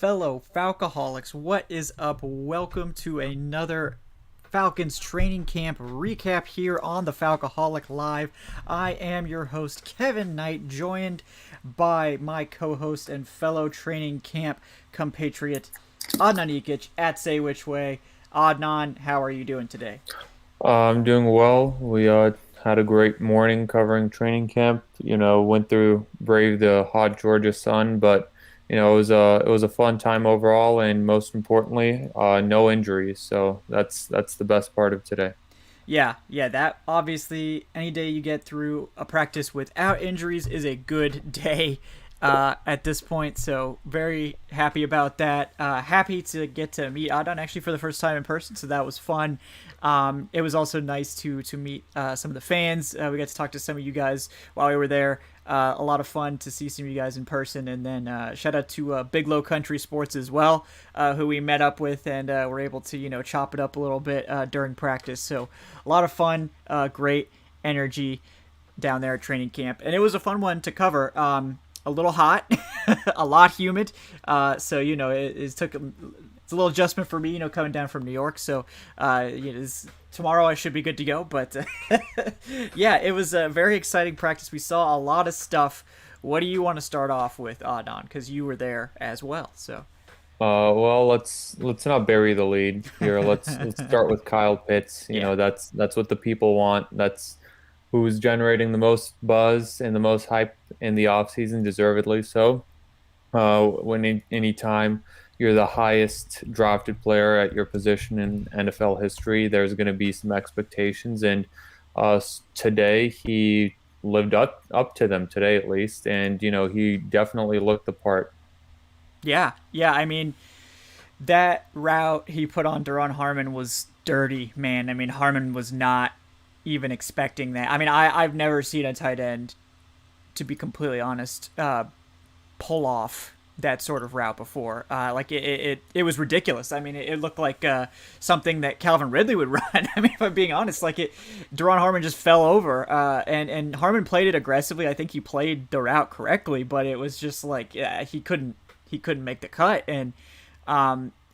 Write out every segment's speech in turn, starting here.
fellow Falcoholics, what is up? Welcome to another Falcons training camp recap here on the Falcoholic Live. I am your host, Kevin Knight, joined by my co-host and fellow training camp compatriot, Adnan at Say Which Way. Adnan, how are you doing today? I'm doing well. We had a great morning covering training camp. Went through brave the hot Georgia sun, but it was a fun time overall, and most importantly, no injuries. So that's the best part of today. Yeah, that obviously any day you get through a practice without injuries is a good day at this point. So very happy about that. Happy to get to meet Adnan actually for the first time in person, so that was fun. It was also nice to meet some of the fans. We got to talk to some of you guys while we were there. A lot of fun to see some of you guys in person, and then shout out to Big Low Country Sports as well, who we met up with and were able to chop it up a little bit during practice. So a lot of fun, great energy down there at training camp, and it was a fun one to cover. A little hot, a lot humid, so it took it's a little adjustment for me, coming down from New York. So, tomorrow I should be good to go. But yeah, it was a very exciting practice. We saw a lot of stuff. What do you want to start off with, Adnan? Because you were there as well. So, Well, let's not bury the lead here. Let's start with Kyle Pitts. yeah, That's what the people want. That's who's generating the most buzz and the most hype in the offseason, deservedly so. Anytime you're the highest drafted player at your position in NFL history, there's going to be some expectations, and today he lived up to them today at least, and he definitely looked the part. yeah. I mean, that route he put on Duron Harmon was dirty, man. I mean, Harmon was not even expecting that. I mean, I've never seen a tight end, to be completely honest, pull off that sort of route before. Like it was ridiculous. I mean, it looked like something that Calvin Ridley would run. I mean, if I'm being honest, Duron Harmon just fell over, and Harmon played it aggressively. I think he played the route correctly, but it was just like he couldn't make the cut, and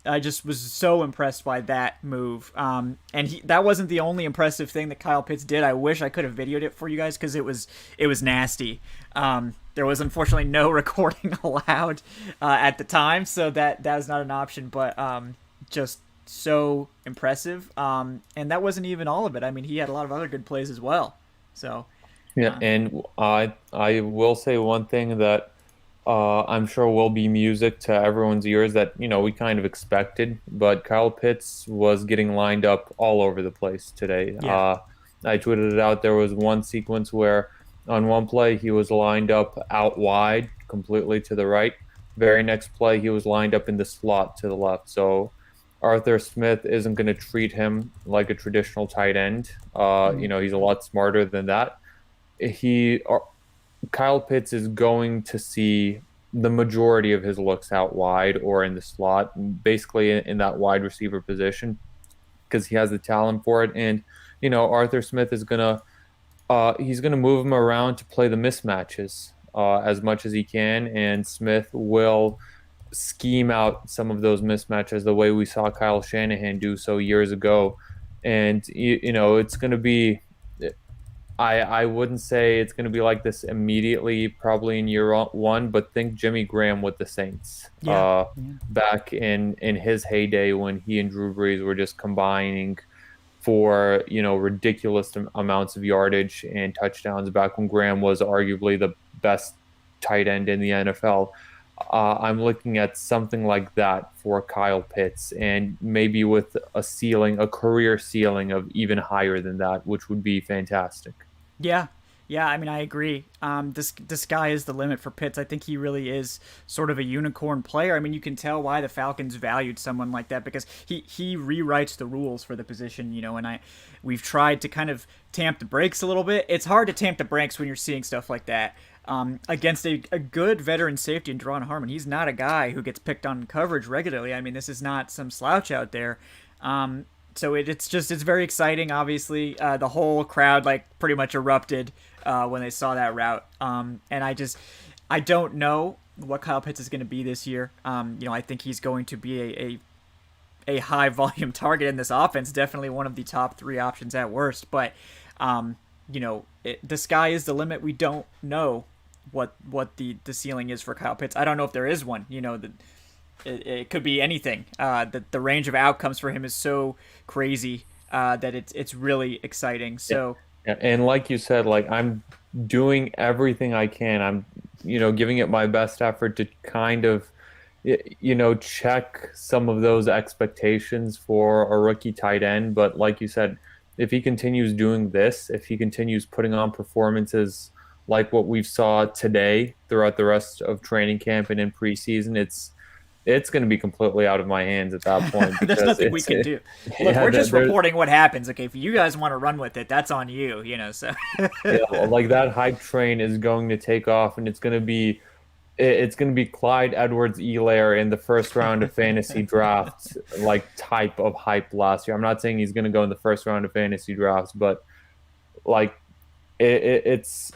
I just was so impressed by that move. And that wasn't the only impressive thing that Kyle Pitts did. I wish I could have videoed it for you guys because it was nasty. There was unfortunately no recording allowed at the time, so that was not an option. But just so impressive. And that wasn't even all of it. I mean, he had a lot of other good plays as well. So Yeah, uh, and I will say one thing that I'm sure will be music to everyone's ears that we kind of expected, but Kyle Pitts was getting lined up all over the place today. yeah. I tweeted it out. There was one sequence where on one play he was lined up out wide, completely to the right. Very next play he was lined up in the slot to the left. So Arthur Smith isn't going to treat him like a traditional tight end. Mm. He's a lot smarter than that. He Kyle Pitts is going to see the majority of his looks out wide or in the slot, basically in that wide receiver position, because he has the talent for it. And Arthur Smith is gonna he's gonna move him around to play the mismatches as much as he can, and Smith will scheme out some of those mismatches the way we saw Kyle Shanahan do so years ago. And it's gonna be I wouldn't say it's going to be like this immediately, probably in year one, but think Jimmy Graham with the Saints Yeah. Yeah. back in his heyday when he and Drew Brees were just combining for ridiculous amounts of yardage and touchdowns. Back when Graham was arguably the best tight end in the NFL, I'm looking at something like that for Kyle Pitts, and maybe with a career ceiling of even higher than that, which would be fantastic. Yeah, yeah. I mean, I agree. This guy is the limit for Pitts. I think he really is sort of a unicorn player. I mean, you can tell why the Falcons valued someone like that because he rewrites the rules for the position. And we've tried to kind of tamp the brakes a little bit. It's hard to tamp the brakes when you're seeing stuff like that. Against a good veteran safety in Deron Harmon. He's not a guy who gets picked on coverage regularly. I mean, this is not some slouch out there. So it's very exciting. Obviously, the whole crowd pretty much erupted when they saw that route. And I don't know what Kyle Pitts is going to be this year. I think he's going to be a high volume target in this offense. Definitely one of the top 3 options at worst. But the sky is the limit. We don't know what the ceiling is for Kyle Pitts. I don't know if there is one. It could be anything. The range of outcomes for him is so crazy that it's really exciting. So yeah. And like you said, like I'm doing everything I can. I'm giving it my best effort to kind of check some of those expectations for a rookie tight end. But like you said, if he continues doing this, if he continues putting on performances like what we've saw today throughout the rest of training camp and in preseason, it's going to be completely out of my hands at that point. There's nothing we can do. Look, we're just reporting what happens. Okay, if you guys want to run with it, that's on you. So like that hype train is going to take off, and it's going to be Clyde Edwards-Helaire in the first round of fantasy drafts, like type of hype last year. I'm not saying he's going to go in the first round of fantasy drafts, but like it's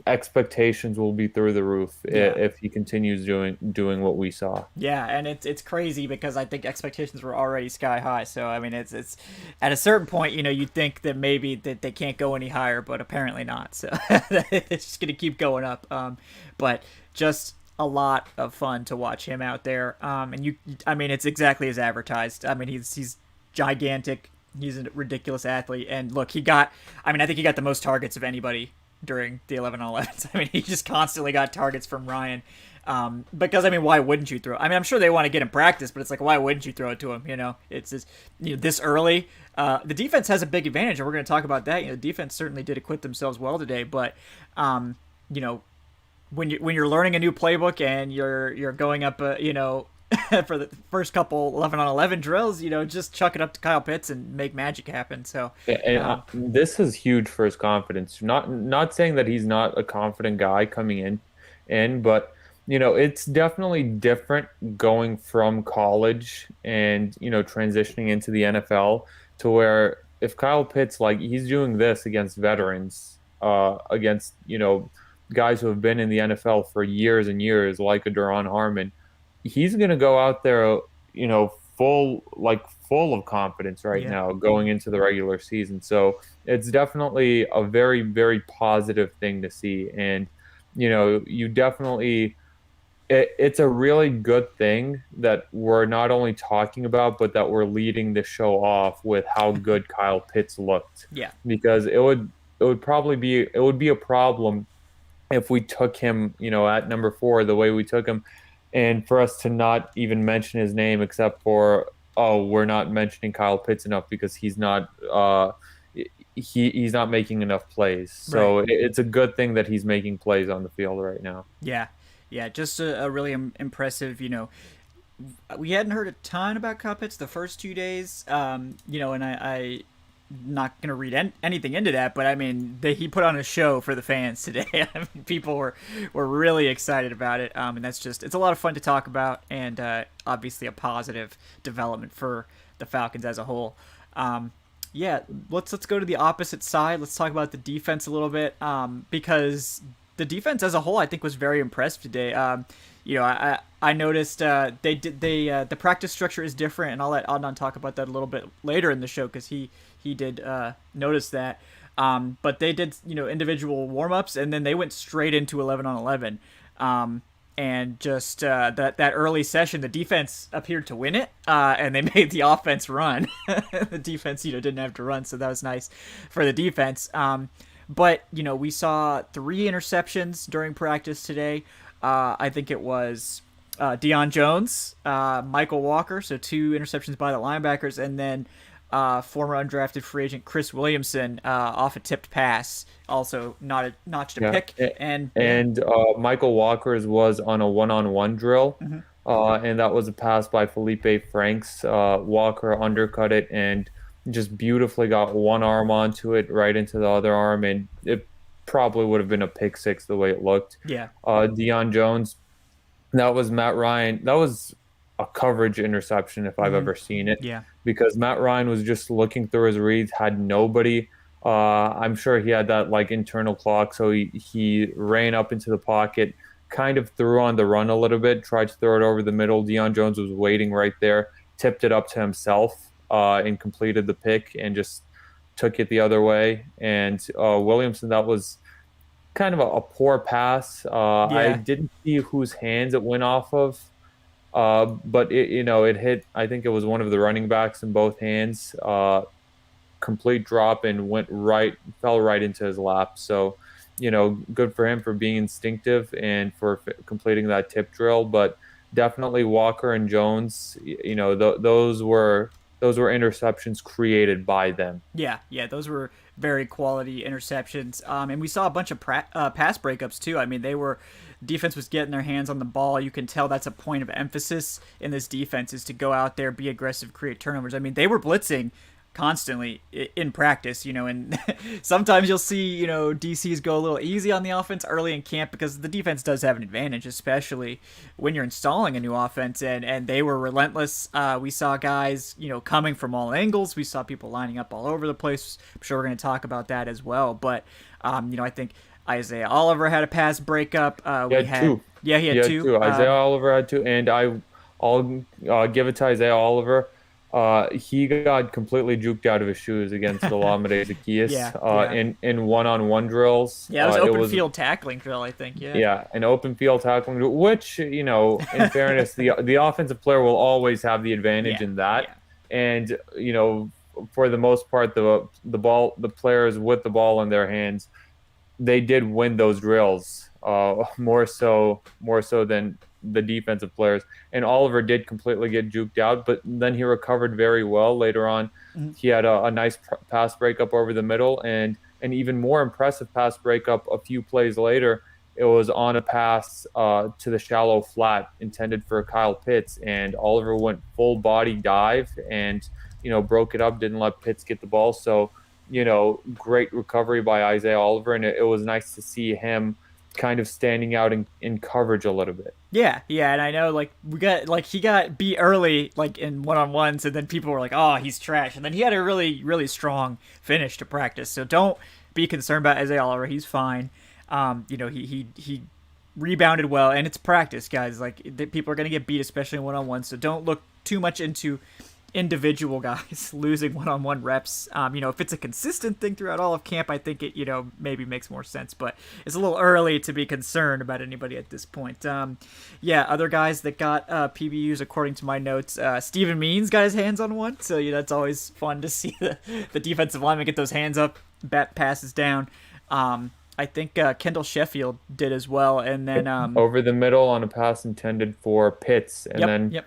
expectations will be through the roof if he continues doing what we saw. Yeah, and it's crazy because I think expectations were already sky high. So I mean, it's at a certain point, you'd think that maybe that they can't go any higher, but apparently not. So it's just gonna keep going up. But just a lot of fun to watch him out there. I mean, it's exactly as advertised. I mean, he's gigantic. He's a ridiculous athlete, and look, I think he got the most targets of anybody during the 11-on-11s. I mean, he just constantly got targets from Ryan. Because, I mean, why wouldn't you throw? I mean, I'm sure they want to get him practice, but it's like, why wouldn't you throw it to him? It's just, this early. The defense has a big advantage, and we're going to talk about that. The defense certainly did acquit themselves well today, but, when you're learning a new playbook and you're going up, for the first couple 11-on-11 drills, just chuck it up to Kyle Pitts and make magic happen. So this is huge for his confidence. Not saying that he's not a confident guy coming in, but it's definitely different going from college and transitioning into the NFL to where if Kyle Pitts, like, he's doing this against veterans, against guys who have been in the NFL for years and years, like a Duron Harmon. He's going to go out there, full of confidence right now going into the regular season. So it's definitely a very, very positive thing to see. And, you definitely, it's a really good thing that we're not only talking about, but that we're leading the show off with how good Kyle Pitts looked. Yeah. Because it would be a problem if we took him, at number 4, the way we took him, and for us to not even mention his name except for, we're not mentioning Kyle Pitts enough because he's not he's not making enough plays. So right. It's a good thing that he's making plays on the field right now. Yeah, just a really impressive. We hadn't heard a ton about Kyle Pitts the first 2 days. And I not going to read anything into that, but I mean, he put on a show for the fans today. I mean, people were really excited about it, and it's a lot of fun to talk about, and obviously a positive development for the Falcons as a whole. Let's go to the opposite side. Let's talk about the defense a little bit, because the defense as a whole, I think, was very impressive today. I noticed the practice structure is different, and I'll let Adnan talk about that a little bit later in the show because he did notice that. But they did individual warm-ups, and then they went straight into 11-on-11. And just that early session, the defense appeared to win it, and they made the offense run. The defense didn't have to run, so that was nice for the defense. But we saw 3 interceptions during practice today. I think it was Deion Jones, Michael Walker, so 2 interceptions by the linebackers, and then former undrafted free agent Chris Williamson off a tipped pass, also notched a pick. And Michael Walker's was on a one-on-one drill, and that was a pass by Felipe Franks. Walker undercut it and just beautifully got one arm onto it, right into the other arm, and it probably would have been a pick 6 the way it looked. Yeah. Deion Jones, that was Matt Ryan. That was a coverage interception if I've ever seen it. Yeah. Because Matt Ryan was just looking through his reads, had nobody. I'm sure he had that internal clock, so he ran up into the pocket, kind of threw on the run a little bit, tried to throw it over the middle. Deion Jones was waiting right there, tipped it up to himself, and completed the pick and just took it the other way. And Williamson, that was kind of a poor pass. I Yeah. didn't see whose hands it went off of, but it hit. I think it was one of the running backs in both hands. Complete drop and fell right into his lap. So, good for him for being instinctive and for completing that tip drill. But definitely Walker and Jones, those were interceptions created by them. Yeah, yeah, those were very quality interceptions. And we saw a bunch of pass breakups too. I mean, defense was getting their hands on the ball. You can tell that's a point of emphasis in this defense is to go out there, be aggressive, create turnovers. I mean, they were blitzing constantly in practice, and sometimes you'll see, DCs go a little easy on the offense early in camp because the defense does have an advantage, especially when you're installing a new offense, and they were relentless. We saw guys, coming from all angles. We saw people lining up all over the place. I'm sure we're going to talk about that as well, but, I think Isaiah Oliver had a pass breakup. He had two. Yeah, he had two. Isaiah Oliver had two, and I'll give it to Isaiah Oliver. He got completely juked out of his shoes against the Olamide Zacchaeus in one-on-one drills. Yeah, it was field tackling drill, I think. Yeah, an open field tackling drill, which, in fairness, the offensive player will always have the advantage in that. Yeah. And, for the most part, the players with the ball in their hands, they did win those drills, more so than the defensive players. And Oliver did completely get juked out, but then he recovered very well later on. Mm-hmm. He had a nice pass breakup over the middle, and an even more impressive pass breakup a few plays later. It was on a pass to the shallow flat intended for Kyle Pitts, and Oliver went full body dive and broke it up, didn't let Pitts get the ball. So great recovery by Isaiah Oliver, and it was nice to see him kind of standing out in coverage a little bit. Yeah, and I know he got beat early in one-on-ones, and then people were like, "Oh, he's trash," and then he had a really, really strong finish to practice. So don't be concerned about Isaiah Oliver; he's fine. He rebounded well, and it's practice, guys. People are gonna get beat, especially in one-on-ones. So don't look too much into individual guys losing one-on-one reps. If it's a consistent thing throughout all of camp, I think it, maybe makes more sense, but it's a little early to be concerned about anybody at this point. Other guys that got PBUs, according to my notes, Steven Means got his hands on one, so that's always fun to see the defensive lineman get those hands up, bat passes down. I think Kendall Sheffield did as well, and then over the middle on a pass intended for Pitts, and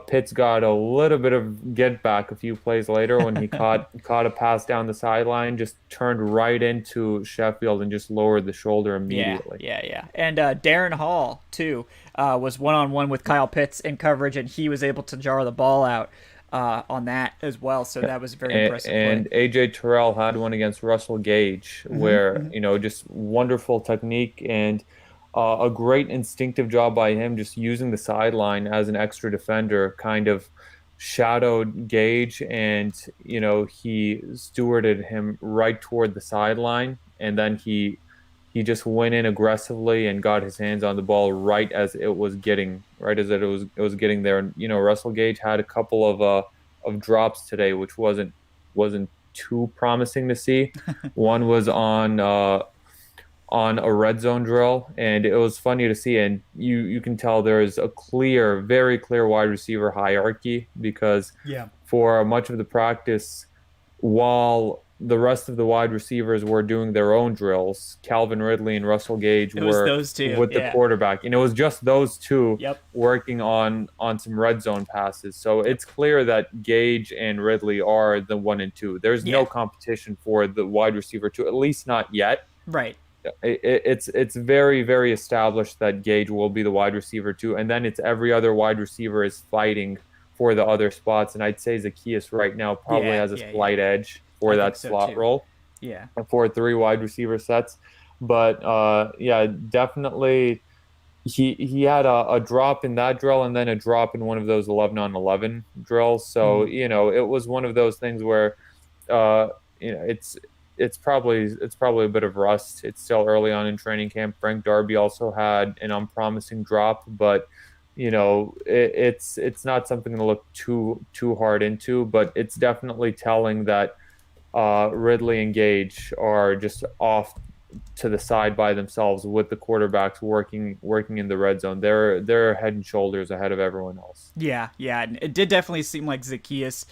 Pitts got a little bit of get back a few plays later when he caught a pass down the sideline, just turned right into Sheffield and just lowered the shoulder immediately. Yeah. And Darren Hall, too, was one-on-one with Kyle Pitts in coverage, and he was able to jar the ball out on that as well. So that was very impressive. And AJ Terrell had one against Russell Gage where, just wonderful technique and a great instinctive job by him, just using the sideline as an extra defender, kind of shadowed Gage, and he stewarded him right toward the sideline, and then he just went in aggressively and got his hands on the ball right as it was getting there. And Russell Gage had a couple of drops today, which wasn't too promising to see. One was on a red zone drill, and it was funny to see, and you can tell there is a very clear wide receiver hierarchy, because for much of the practice, while the rest of the wide receivers were doing their own drills, Calvin Ridley and Russell Gage were those two, with the quarterback, and it was just those two working on some red zone passes. So it's clear that Gage and Ridley are the 1 and 2. There's no competition for the wide receiver 2, at least not yet. Right. It's very, very established that Gage will be the wide receiver 2, and then it's every other wide receiver is fighting for the other spots. And I'd say Zacchaeus right now probably has a slight edge for that slot role. Yeah. For 3 wide receiver sets. But definitely he had a drop in that drill and then a drop in one of those 11-on-11 drills. So, it was one of those things where, it's probably a bit of rust. It's still early on in training camp. Frank Darby also had an unpromising drop, but it's not something to look too hard into. But it's definitely telling that Ridley and Gage are just off to the side by themselves with the quarterbacks working in the red zone. They're head and shoulders ahead of everyone else. Yeah, yeah, and it did definitely seem like Zacchaeus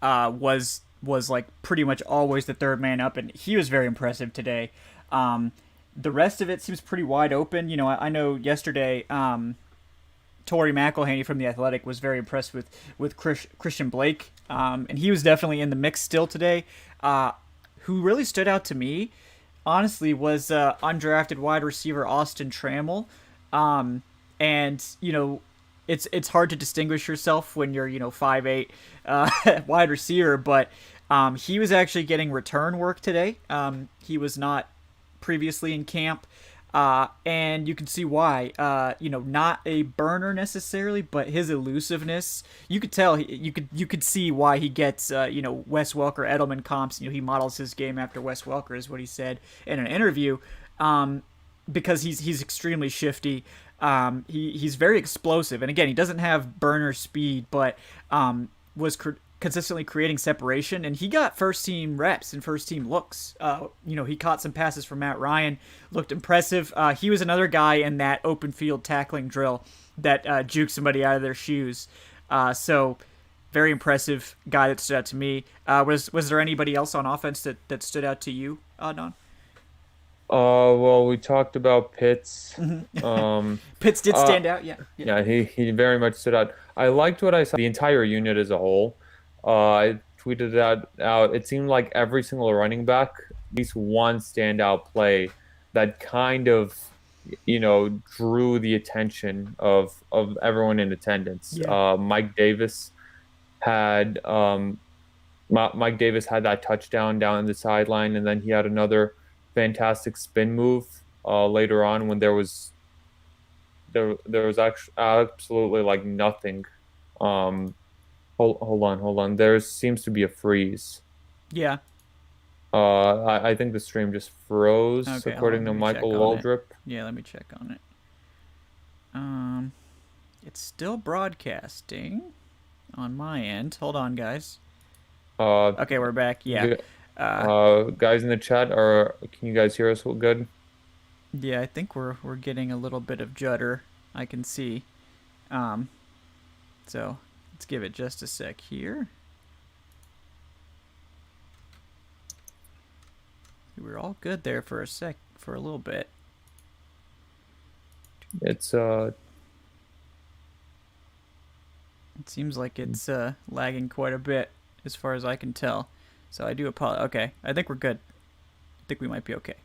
was like pretty much always the third man up, and he was very impressive today. The rest of it seems pretty wide open. I know yesterday, Torrey McElhaney from the Athletic was very impressed with Christian Blake, and he was definitely in the mix still today. Who really stood out to me, honestly, was undrafted wide receiver Austin Trammell. And it's hard to distinguish yourself when you're 5'8" wide receiver, but he was actually getting return work today. He was not previously in camp. And you can see why. Not a burner necessarily, but his elusiveness. You could tell. You could see why he gets Wes Welker Edelman comps. He models his game after Wes Welker, is what he said in an interview. Because he's extremely shifty. He's very explosive, and again, he doesn't have burner speed, but was consistently creating separation, and he got first team reps and first team looks. He caught some passes from Matt Ryan, looked impressive. He was another guy in that open field tackling drill that juked somebody out of their shoes. So very impressive guy that stood out to me. Was there anybody else on offense that stood out to you, Adnan? Well, we talked about Pitts. Pitts did stand out, yeah. Yeah, he very much stood out. I liked what I saw, the entire unit as a whole. I tweeted that out. It seemed like every single running back, at least one standout play that kind of, drew the attention of everyone in attendance. Yeah. Mike Davis had that touchdown down in the sideline, and then he had another fantastic spin move later on when there was actually absolutely like nothing. Hold on. There seems to be a freeze. Yeah. I think the stream just froze, Okay, according to Michael Waldrop. Yeah, let me check on it. It's still broadcasting on my end. Hold on, guys. Okay, we're back. Yeah. Guys in the chat, can you guys hear us good? Yeah, I think we're getting a little bit of judder. I can see. So let's give it just a sec here. We were all good there for a little bit. It seems like it's lagging quite a bit as far as I can tell. So I do apologize. Okay, I think we're good. I think we might be okay.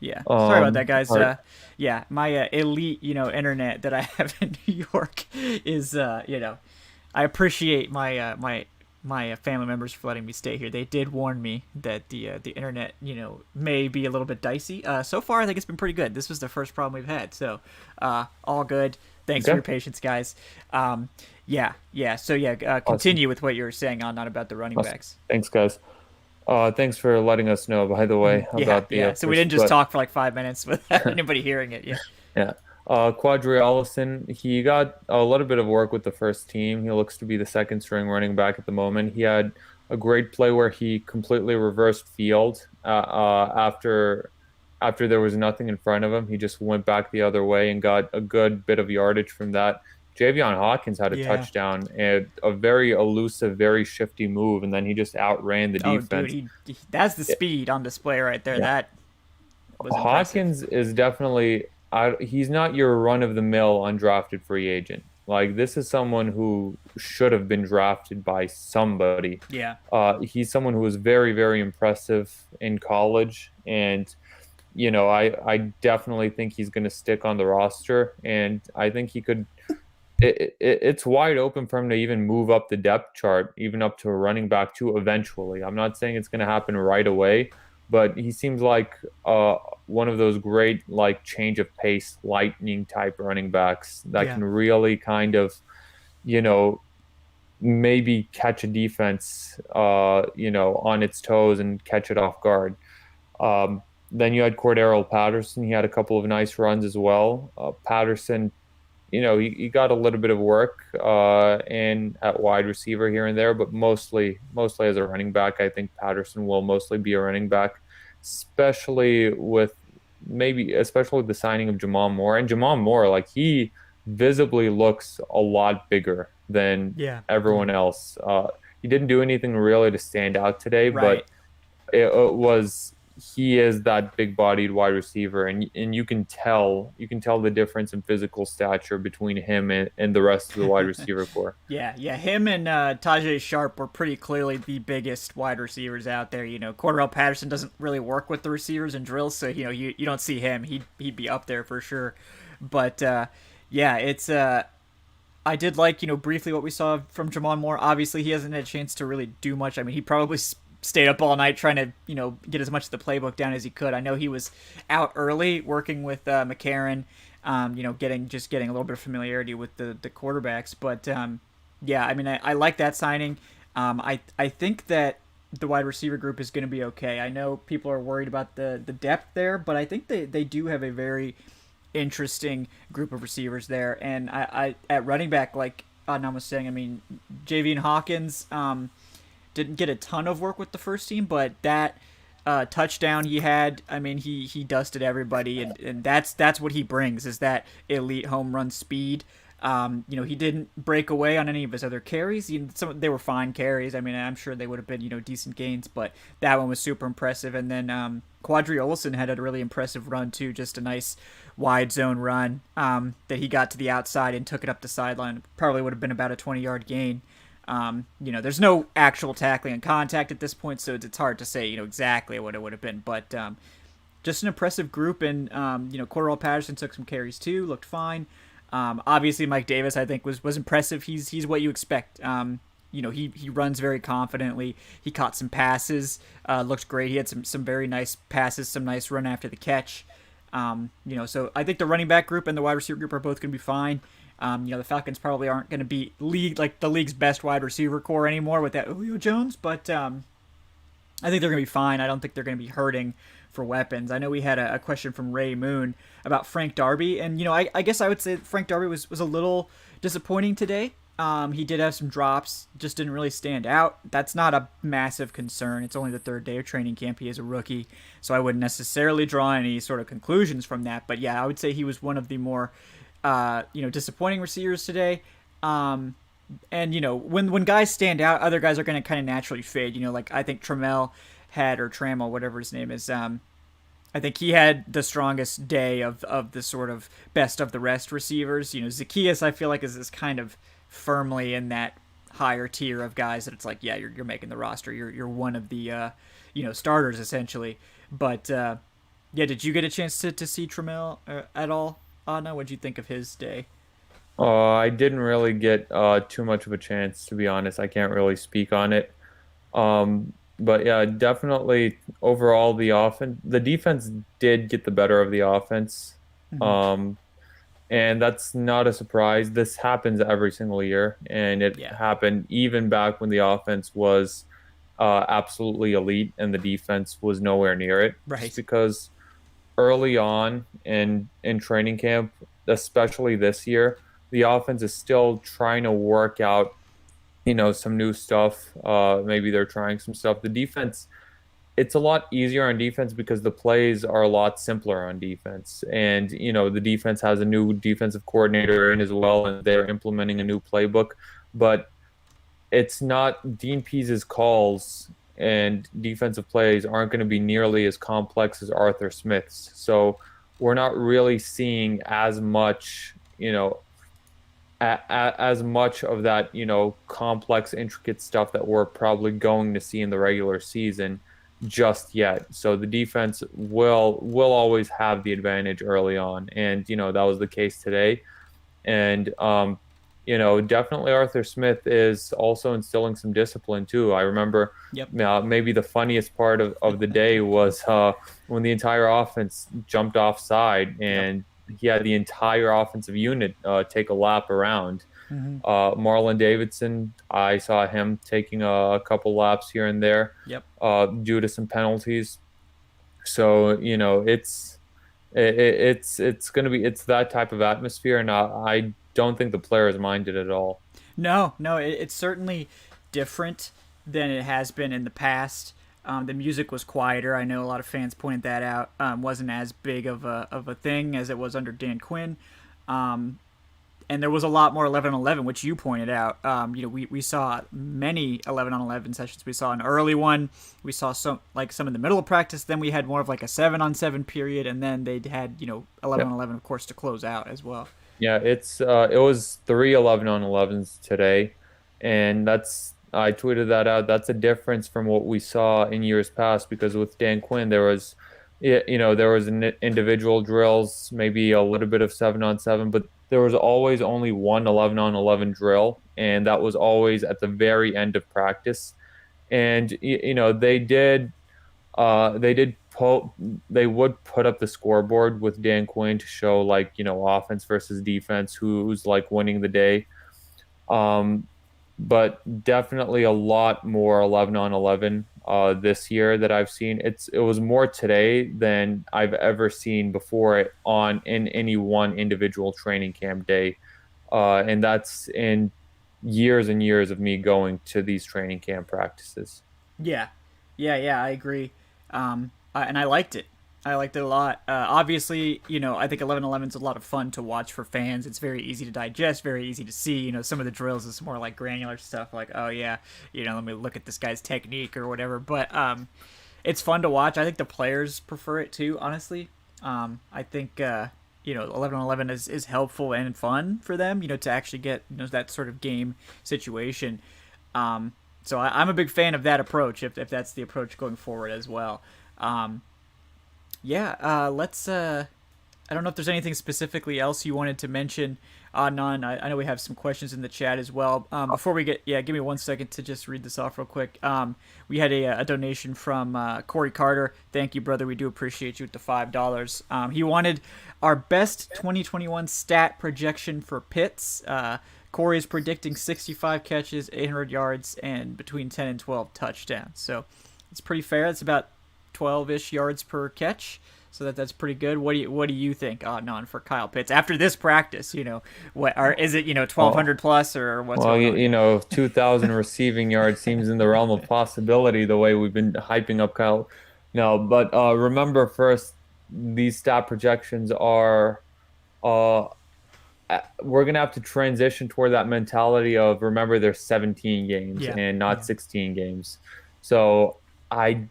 Yeah, sorry about that, guys. Yeah, my elite, internet that I have in New York is, I appreciate my family members for letting me stay here. They did warn me that the internet, may be a little bit dicey. So far, I think it's been pretty good. This was the first problem we've had, so all good. Thanks for your patience, guys. Continue with what you were saying, not about the running backs. Thanks, guys. Thanks for letting us know, by the way, about the. So we didn't just talk for like 5 minutes without anybody hearing it. Yeah. Yeah. Quadri Olsen, he got a little bit of work with the first team. He looks to be the second string running back at the moment. He had a great play where he completely reversed field after there was nothing in front of him. He just went back the other way and got a good bit of yardage from that. Javion Hawkins had a touchdown and a very elusive, very shifty move, and then he just outran the defense. Dude, that's the speed on display right there. Yeah. That was Hawkins is definitely he's not your run-of-the-mill undrafted free agent. Like, this is someone who should have been drafted by somebody. Yeah. He's someone who was very, very impressive in college, and I definitely think he's going to stick on the roster, and I think he could. It's wide open for him to even move up the depth chart, even up to a running back too eventually. I'm not saying it's going to happen right away, but he seems like one of those great change of pace, lightning type running backs that can really kind of, maybe catch a defense, on its toes and catch it off guard. Then you had Cordero Patterson. He had a couple of nice runs as well. Patterson, he got a little bit of work in at wide receiver here and there, but mostly as a running back. I think Patterson will mostly be a running back, especially with the signing of Jamal Moore. And Jamal Moore, like, he visibly looks a lot bigger than Yeah. everyone else. He didn't do anything really to stand out today, Right. but it was he is that big-bodied wide receiver, and you can tell the difference in physical stature between him and the rest of the wide receiver core. Yeah, yeah. Him and Taja Sharp were pretty clearly the biggest wide receivers out there. Cordell Patterson doesn't really work with the receivers and drills, so you don't see him. He'd be up there for sure. But yeah, it's I did like briefly what we saw from Jamon Moore. Obviously, he hasn't had a chance to really do much. I mean, he probably stayed up all night trying to get as much of the playbook down as he could. I know he was out early working with McCarron, getting a little bit of familiarity with the quarterbacks. But yeah, I mean, I like that signing. I think that the wide receiver group is going to be okay. I know people are worried about the depth there, but I think they do have a very interesting group of receivers there. And I at running back, like Adnan was saying, I mean, JV and Hawkins didn't get a ton of work with the first team, but that touchdown he had, I mean, he dusted everybody, and that's what he brings, is that elite home run speed. He didn't break away on any of his other carries. They were fine carries. I mean, I'm sure they would have been decent gains, but that one was super impressive. And then Quadri Olsen had a really impressive run too, just a nice wide zone run that he got to the outside and took it up the sideline. Probably would have been about a 20-yard gain. There's no actual tackling and contact at this point, so it's hard to say exactly what it would have been, but just an impressive group. And Cordell Patterson took some carries too, looked fine. Obviously, Mike Davis, I think, was impressive. He's what you expect. He runs very confidently. He caught some passes, looked great. He had some very nice passes, some nice run after the catch. So I think the running back group and the wide receiver group are both going to be fine. The Falcons probably aren't going to be the league's best wide receiver core anymore with that Julio Jones, but I think they're going to be fine. I don't think they're going to be hurting for weapons. I know we had a question from Ray Moon about Frank Darby, and I guess I would say Frank Darby was a little disappointing today. He did have some drops, just didn't really stand out. That's not a massive concern. It's only the third day of training camp. He is a rookie, so I wouldn't necessarily draw any sort of conclusions from that. But yeah, I would say he was one of the more disappointing receivers today. And when guys stand out, other guys are going to kind of naturally fade. Like I think Trammell, whatever his name is. I think he had the strongest day of the sort of best of the rest receivers. Zacchaeus, I feel like is kind of firmly in that higher tier of guys that it's like, yeah, you're making the roster. You're one of the starters essentially. But yeah, did you get a chance to see Trammell at all? Anna, what'd you think of his day? I didn't really get too much of a chance, to be honest. I can't really speak on it. But yeah, definitely overall the defense did get the better of the offense. Mm-hmm. And that's not a surprise. This happens every single year, and it Yeah. happened even back when the offense was absolutely elite and the defense was nowhere near it. Just Right. because early on in training camp, especially this year, the offense is still trying to work out, some new stuff. Maybe they're trying some stuff. The defense, it's a lot easier on defense because the plays are a lot simpler on defense. And, the defense has a new defensive coordinator in as well, and they're implementing a new playbook. But it's not Dean Pease's calls and defensive plays aren't going to be nearly as complex as Arthur Smith's. So we're not really seeing as much, as much of that, complex, intricate stuff that we're probably going to see in the regular season just yet. So the defense will always have the advantage early on, and that was the case today. And definitely Arthur Smith is also instilling some discipline too. I remember Yep. maybe the funniest part of the day was when the entire offense jumped offside Yep. and he had the entire offensive unit take a lap around. Mm-hmm. Marlon Davidson, I saw him taking a couple laps here and there Yep. due to some penalties. So it's going to be it's that type of atmosphere, and I don't think the players minded at all. No, no, it's certainly different than it has been in the past. The music was quieter. I know a lot of fans pointed that out. Wasn't as big of a thing as it was under Dan Quinn. And there was a lot more 11 on 11, which you pointed out. We saw many 11 on 11 sessions. We saw an early one. We saw some in the middle of practice. Then we had more of like a 7 on 7 period, and then they had 11 on 11, of course, to close out as well. Yeah, it was 3 11 on 11s today, and I tweeted that out. That's a difference from what we saw in years past, because with Dan Quinn there was there was individual drills, maybe a little bit of 7 on 7, but there was always only one 11 on 11 drill, and that was always at the very end of practice. And they did they would put up the scoreboard with Dan Quinn to show, like, offense versus defense, who's like winning the day. Um, but definitely a lot more 11 on 11 this year that I've seen. It was more today than I've ever seen before in any one individual training camp day, and that's in years and years of me going to these training camp practices. Yeah, yeah, I agree. And I liked it. I liked it a lot. Obviously, I think 11-11 is a lot of fun to watch for fans. It's very easy to digest, very easy to see. Some of the drills is more like granular stuff, like, oh yeah, let me look at this guy's technique or whatever. But it's fun to watch. I think the players prefer it too, honestly. I think 11-11 is helpful and fun for them, to actually get that sort of game situation. So I'm a big fan of that approach, if that's the approach going forward as well. Let's. I don't know if there's anything specifically else you wanted to mention, Adnan. I know we have some questions in the chat as well. Before we give me 1 second to just read this off real quick. We had a donation from Corey Carter. Thank you, brother. We do appreciate you with the $5. He wanted our best 2021 stat projection for Pitts. Corey is predicting 65 catches, 800 yards, and between 10 and 12 touchdowns. So it's pretty fair. It's about 12-ish yards per catch. So that's pretty good. What do you think, Adnan, for Kyle Pitts after this practice? Is it 1,200 plus, or what's going on? 2,000 receiving yards seems in the realm of possibility the way we've been hyping up Kyle. No, but remember first, these stat projections are we're gonna have to transition toward that mentality of, remember, there's 17 games and not 16 games. So I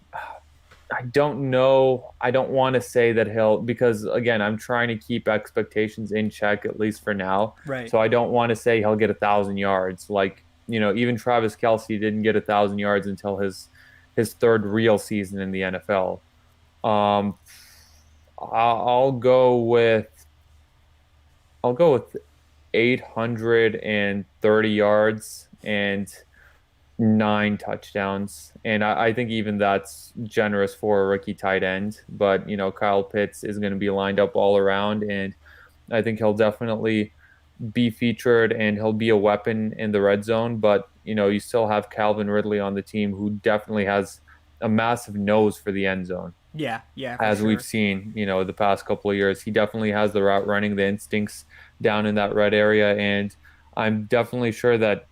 don't know. I don't want to say that because again, I'm trying to keep expectations in check, at least for now. Right. So I don't want to say he'll get 1,000 yards. Like, even Travis Kelce didn't get 1,000 yards until his third real season in the NFL. I'll go with 830 yards and 9 touchdowns. And I think even that's generous for a rookie tight end. But, Kyle Pitts is going to be lined up all around, and I think he'll definitely be featured and he'll be a weapon in the red zone. But, you still have Calvin Ridley on the team, who definitely has a massive nose for the end zone. Yeah. As sure. We've seen, the past couple of years, he definitely has the route running, the instincts down in that red area. And I'm definitely sure that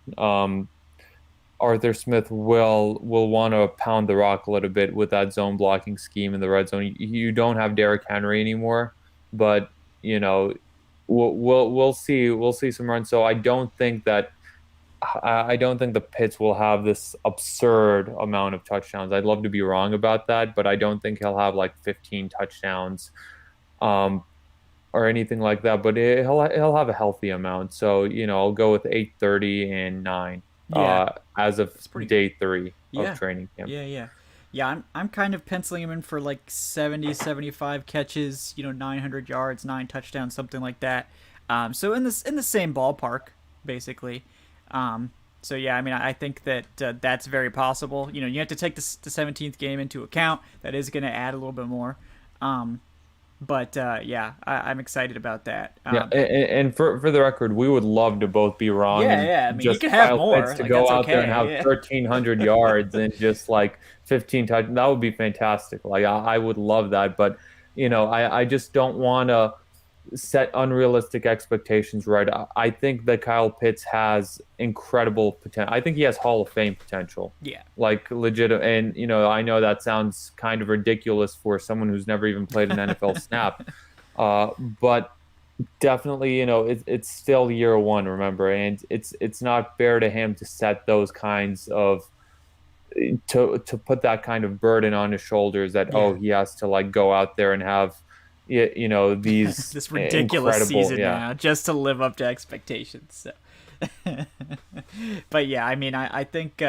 Arthur Smith will want to pound the rock a little bit with that zone blocking scheme in the red zone. You don't have Derrick Henry anymore, but we'll see some runs. So I don't think the Pitts will have this absurd amount of touchdowns. I'd love to be wrong about that, but I don't think he'll have like 15 touchdowns or anything like that. But he'll have a healthy amount. So, I'll go with 830 and 9 as of day 3 of training camp. Yeah, I'm kind of penciling him in for like 70, 75 catches, 900 yards, 9 touchdowns, something like that. So in the same ballpark, basically. So yeah, I mean, I think that that's very possible. You have to take the 17th game into account. That is going to add a little bit more. But yeah, I'm excited about that. Yeah, and for the record, we would love to both be wrong Yeah, and yeah. I mean, he just could have Kyle Pitts more. to Like that's go out there and have okay. 1,300 yards and just like 15 touch. That would be fantastic. Like I would love that, but I just don't want to set unrealistic expectations. Right, I think that Kyle Pitts has incredible potential. I think he has Hall of Fame potential. Yeah. Like legit, and I know that sounds kind of ridiculous for someone who's never even played an NFL snap, but definitely, it's still year one, remember, and it's not fair to him to set those kinds of to put that kind of burden on his shoulders that Yeah. he has to like go out there and have these This ridiculous incredible, season yeah. now just to live up to expectations. So. But yeah, I mean, I think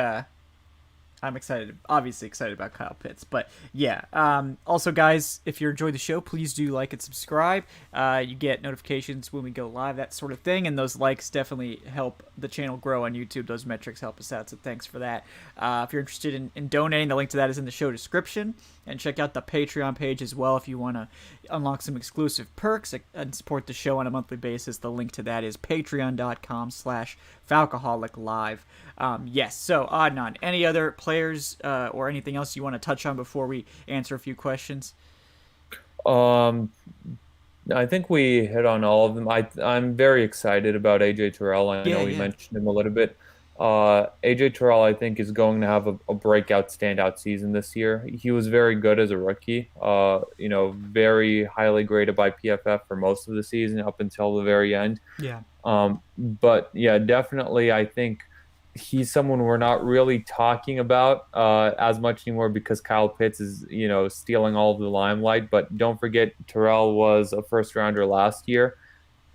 I'm excited, obviously excited about Kyle Pitts. But yeah, also, guys, if you enjoy the show, please do like and subscribe. You get notifications when we go live, that sort of thing. And those likes definitely help the channel grow on YouTube. Those metrics help us out, so thanks for that. If you're interested in donating, the link to that is in the show description. And check out the Patreon page as well if you want to unlock some exclusive perks and support the show on a monthly basis. The link to that is patreon.com/Falcoholic live. Yes, so Adnan, any other players or anything else you want to touch on before we answer a few questions? I think we hit on all of them. I'm very excited about AJ Terrell. I Yeah, know we yeah. mentioned him a little bit. AJ Terrell, I think, is going to have a breakout, standout season this year. He was very good as a rookie. Very highly graded by PFF for most of the season up until the very end. Yeah. But yeah, definitely, I think he's someone we're not really talking about as much anymore because Kyle Pitts is, stealing all of the limelight. But don't forget, Terrell was a first rounder last year,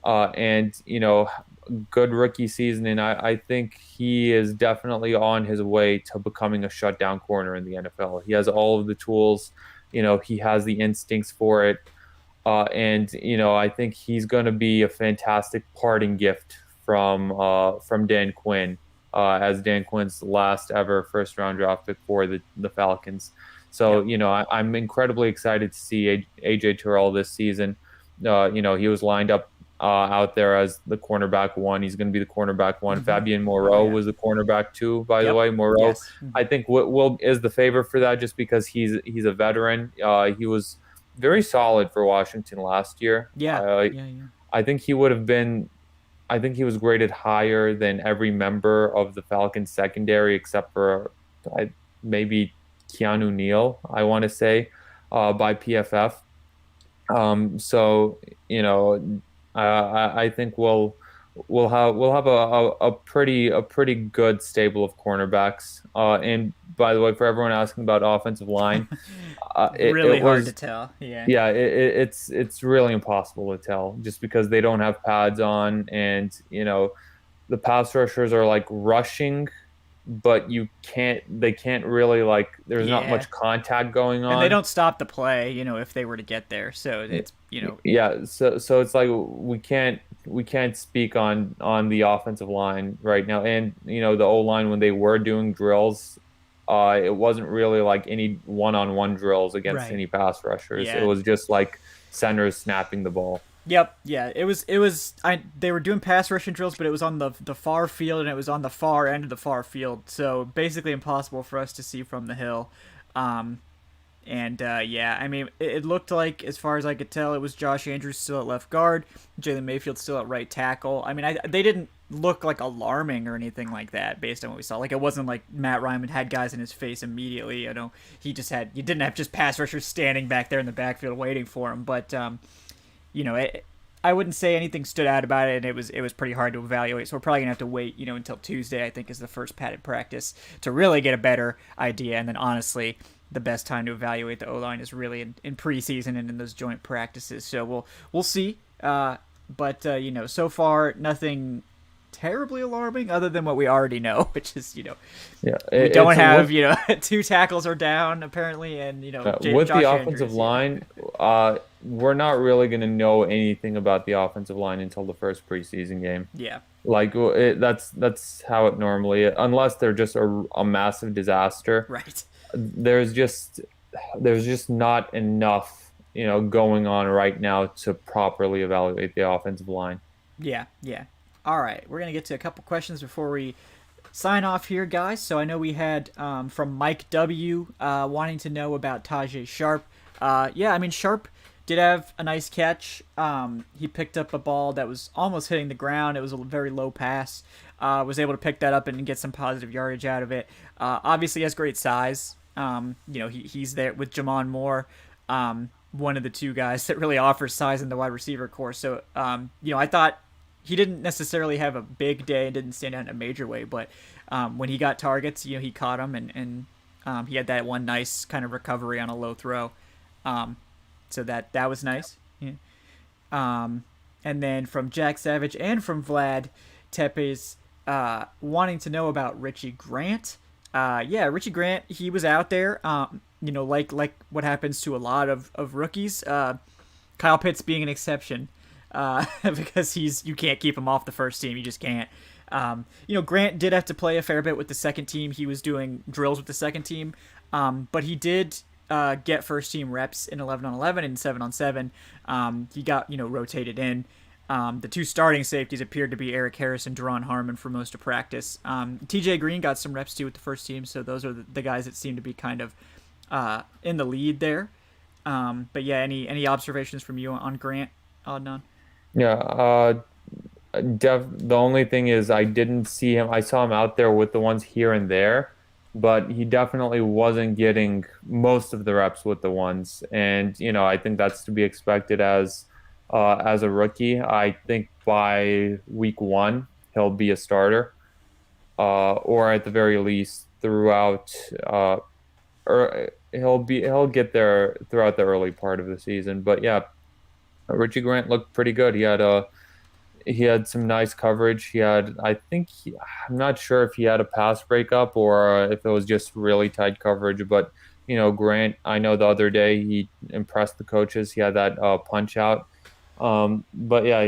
and good rookie season, and I think he is definitely on his way to becoming a shutdown corner in the NFL. He has all of the tools, he has the instincts for it, and I think he's going to be a fantastic parting gift from Dan Quinn, as Dan Quinn's last ever first round draft pick for the Falcons. So I'm incredibly excited to see AJ Terrell this season. He was lined up out there as the cornerback one. He's going to be the cornerback one. Fabian Moreau was the cornerback two, by the way. Moreau, Yes. I think, will is the favorite for that just because he's a veteran. He was very solid for Washington last year. Yeah. I think he would have been. I think he was graded higher than every member of the Falcons secondary except for maybe Keanu Neal, I want to say, by PFF. So I think we'll have a pretty good stable of cornerbacks. And by the way, for everyone asking about offensive line, Really hard to tell. Yeah. Yeah, it's really impossible to tell just because they don't have pads on, and the pass rushers are like rushing, but they can't really, like, there's not much contact going on, and they don't stop the play, if they were to get there. So it's yeah, so it's like we can't speak on the offensive line right now, and the O line, when they were doing drills, it wasn't really like any one-on-one drills against any pass rushers. Yeah. It was just like centers snapping the ball. Yep, yeah. It was. They were doing pass rushing drills, but it was on the far field, and it was on the far end of the far field. So basically impossible for us to see from the hill. Yeah, I mean, it looked like, as far as I could tell, it was Josh Andrews still at left guard, Jalen Mayfield still at right tackle. I mean, they didn't look like alarming or anything like that based on what we saw. Like, it wasn't like Matt Ryan had guys in his face immediately. He didn't have just pass rushers standing back there in the backfield waiting for him. But I wouldn't say anything stood out about it, and it was pretty hard to evaluate. So we're probably gonna have to wait, until Tuesday, I think, is the first padded practice to really get a better idea. And then honestly, the best time to evaluate the O-line is really in preseason and in those joint practices. So we'll see. But so far nothing terribly alarming other than what we already know, which is, we don't have, two tackles are down apparently, and with Josh the offensive line, we're not really going to know anything about the offensive line until the first preseason game. Yeah. Like, that's how it normally, unless they're just a massive disaster. Right. There's just not enough going on right now to properly evaluate the offensive line. Yeah, yeah. All right, we're gonna get to a couple questions before we sign off here, guys. So I know we had from Mike W wanting to know about Taja Sharp. Yeah, I mean Sharp did have a nice catch. He picked up a ball that was almost hitting the ground. It was a very low pass. Was able to pick that up and get some positive yardage out of it. Obviously, he has great size. He's there with Jamon Moore, one of the two guys that really offers size in the wide receiver core. So, I thought he didn't necessarily have a big day and didn't stand out in a major way, but when he got targets, he caught them and he had that one nice kind of recovery on a low throw. So that was nice. Yeah. And then from Jack Savage and from Vlad Tepes wanting to know about Richie Grant. Yeah, Richie Grant, he was out there. Like what happens to a lot of rookies. Kyle Pitts being an exception. Because you can't keep him off the first team. You just can't. Grant did have to play a fair bit with the second team. He was doing drills with the second team. But he did get first team reps in 11-on-11 and 7-on-7. He got, rotated in. The two starting safeties appeared to be Eric Harris and Deron Harmon for most of practice. TJ Green got some reps too with the first team, so those are the guys that seem to be kind of in the lead there. But yeah, any observations from you on Grant, Adnan? Yeah, the only thing is I didn't see him. I saw him out there with the ones here and there, but he definitely wasn't getting most of the reps with the ones. And, I think that's to be expected as a rookie. I think by week 1, he'll be a starter, or at the very least throughout, or he'll get there throughout the early part of the season. But yeah, Richie Grant looked pretty good. He had some nice coverage. I'm not sure if he had a pass breakup or if it was just really tight coverage. But Grant, I know the other day he impressed the coaches. He had that punch out. But yeah,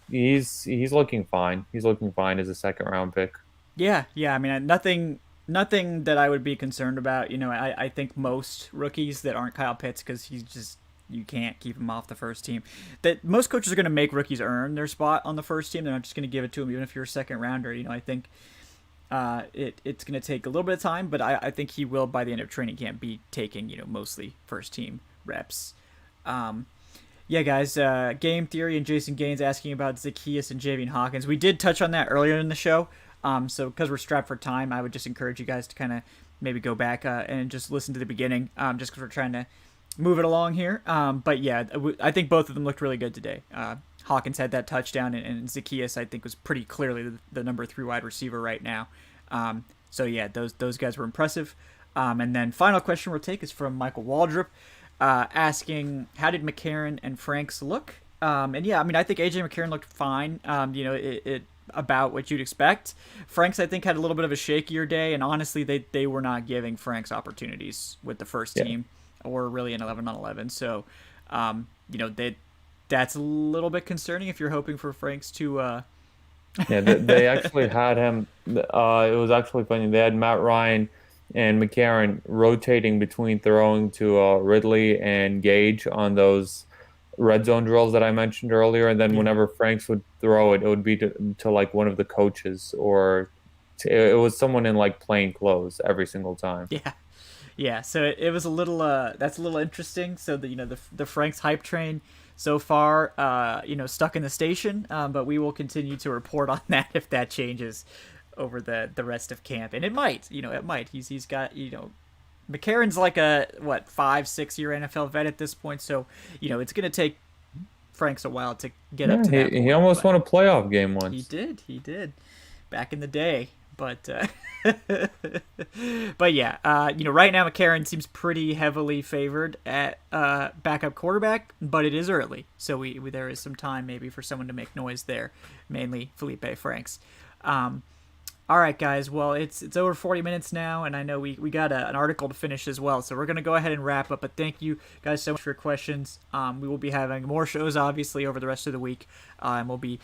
he's looking fine. He's looking fine as a second round pick. Yeah. I mean, nothing that I would be concerned about. I think most rookies that aren't Kyle Pitts, because you can't keep him off the first team. That most coaches are going to make rookies earn their spot on the first team. They're not just going to give it to them, even if you're a second rounder. I think it's going to take a little bit of time, but I think he will by the end of training camp be taking mostly first team reps. Yeah, guys. Game Theory and Jason Gaines asking about Zacchaeus and Javian Hawkins. We did touch on that earlier in the show. So because we're strapped for time, I would just encourage you guys to kind of maybe go back and just listen to the beginning, just because we're trying to move it along here. But yeah, I think both of them looked really good today. Hawkins had that touchdown, and Zacchaeus, I think, was pretty clearly the number 3 wide receiver right now. So yeah, those guys were impressive. And then final question we'll take is from Michael Waldrop, asking, how did McCarron and Franks look? And yeah, I mean, I think AJ McCarron looked fine. It about what you'd expect. Franks, I think, had a little bit of a shakier day, and honestly, they were not giving Franks opportunities with the first team. Or really an 11-on-11. So, that's a little bit concerning if you're hoping for Franks to. Yeah, they actually had him. It was actually funny. They had Matt Ryan and McCarron rotating between throwing to Ridley and Gage on those red zone drills that I mentioned earlier. And then whenever Franks would throw it, it would be to like one of the coaches, or it was someone in like plain clothes every single time. Yeah, so it was a little that's a little interesting. So the Franks hype train so far stuck in the station, but we will continue to report on that if that changes over the rest of camp, and it might. He's got McCarron's like a 5-6 year NFL vet at this point, so it's gonna take Franks a while to get up to that point. He almost won a playoff game once. He did back in the day. But but yeah, right now McCarron seems pretty heavily favored at backup quarterback, but it is early, so there is some time maybe for someone to make noise there, mainly Felipe Franks. All right, guys. Well, it's over 40 minutes now, and I know we got an article to finish as well, so we're gonna go ahead and wrap up. But thank you guys so much for your questions. We will be having more shows, obviously, over the rest of the week, and we'll be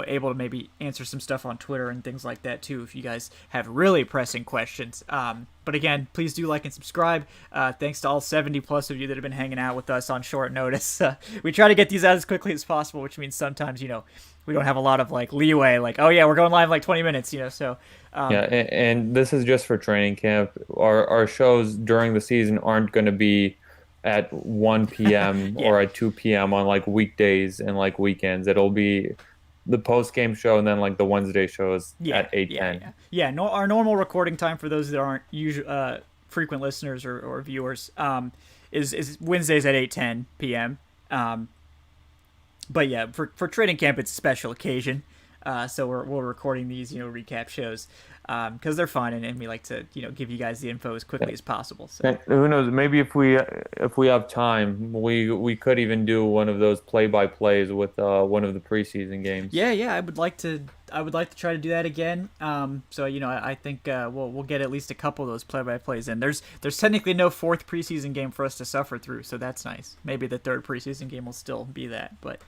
able to maybe answer some stuff on Twitter and things like that too if you guys have really pressing questions. But again, please do like and subscribe. Thanks to all 70 plus of you that have been hanging out with us on short notice. We try to get these out as quickly as possible, which means sometimes we don't have a lot of like leeway, like, oh yeah, we're going live in like 20 minutes, so Yeah, and this is just for training camp. Our shows during the season aren't going to be at 1 p.m. Yeah. or at 2 p.m. on like weekdays and like weekends. It'll be the post game show and then like the Wednesday shows at 8:10. Yeah. No, our normal recording time for those that aren't usual frequent listeners or viewers is Wednesdays at 8:10 p.m. But yeah, for training camp, it's a special occasion. So we're recording these, recap shows because they're fun and we like to, give you guys the info as quickly as possible. So And who knows? Maybe if we have time, we could even do one of those play-by-plays with one of the preseason games. yeah, I would like to try to do that again. So I think we'll get at least a couple of those play-by-plays in. There's technically no fourth preseason game for us to suffer through, so that's nice. Maybe the third preseason game will still be that, but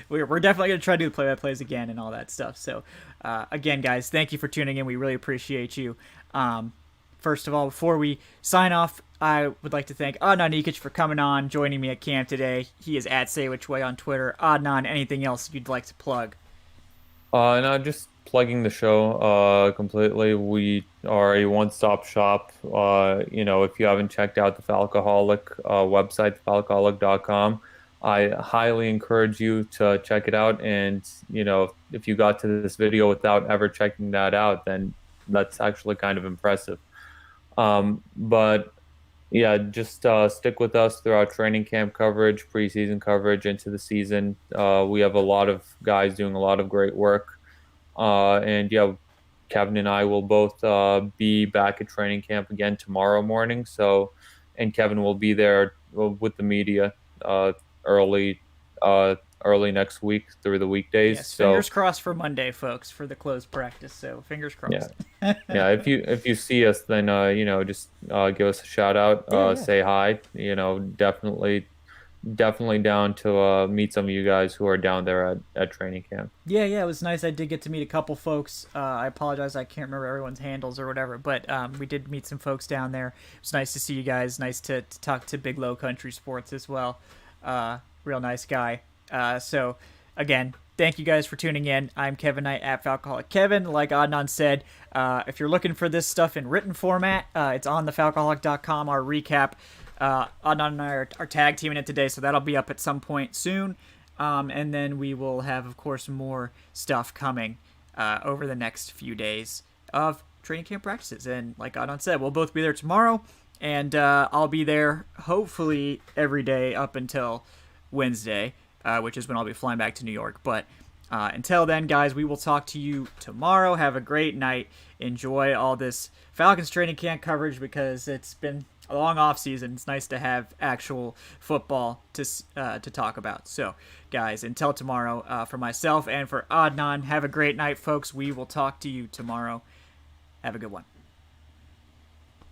we're definitely gonna try to do the play-by-plays again and all that stuff. So again, guys, thank you for tuning in. We really appreciate you. First of all, before we sign off, I would like to thank Adnan for coming on, joining me at camp today. He is at Say Which Way on Twitter. Adnan, anything else you'd like to plug? No, just plugging the show completely. We are a one-stop shop. If you haven't checked out the Falcoholic website, falcoholic.com, I highly encourage you to check it out. And, if you got to this video without ever checking that out, then that's actually kind of impressive. But yeah, just stick with us throughout training camp coverage, preseason coverage, into the season. We have a lot of guys doing a lot of great work. And yeah, Kevin and I will both be back at training camp again tomorrow morning. And Kevin will be there with the media early next week through the weekdays. Yes, fingers crossed for Monday, folks, for the closed practice. So fingers crossed. Yeah. If you see us, then just give us a shout out, say hi. Definitely down to meet some of you guys who are down there at training camp. Yeah, it was nice. I did get to meet a couple folks. I apologize, I can't remember everyone's handles or whatever, but we did meet some folks down there. It was nice to see you guys. Nice to talk to Big Low Country Sports as well. Real nice guy. So again, thank you guys for tuning in. I'm Kevin Knight at Falcoholic Kevin. Like Adnan said, if you're looking for this stuff in written format, it's on the falcoholic.com, our recap. Adnan and I are tag teaming it today, so that'll be up at some point soon. And then we will have, of course, more stuff coming over the next few days of training camp practices. And like Adnan said, we'll both be there tomorrow, and I'll be there hopefully every day up until Wednesday, which is when I'll be flying back to New York. But until then, guys, we will talk to you tomorrow. Have a great night. Enjoy all this Falcons training camp coverage because it's been a long off season. It's nice to have actual football to talk about. So, guys, until tomorrow, for myself and for Adnan, have a great night, folks. We will talk to you tomorrow. Have a good one.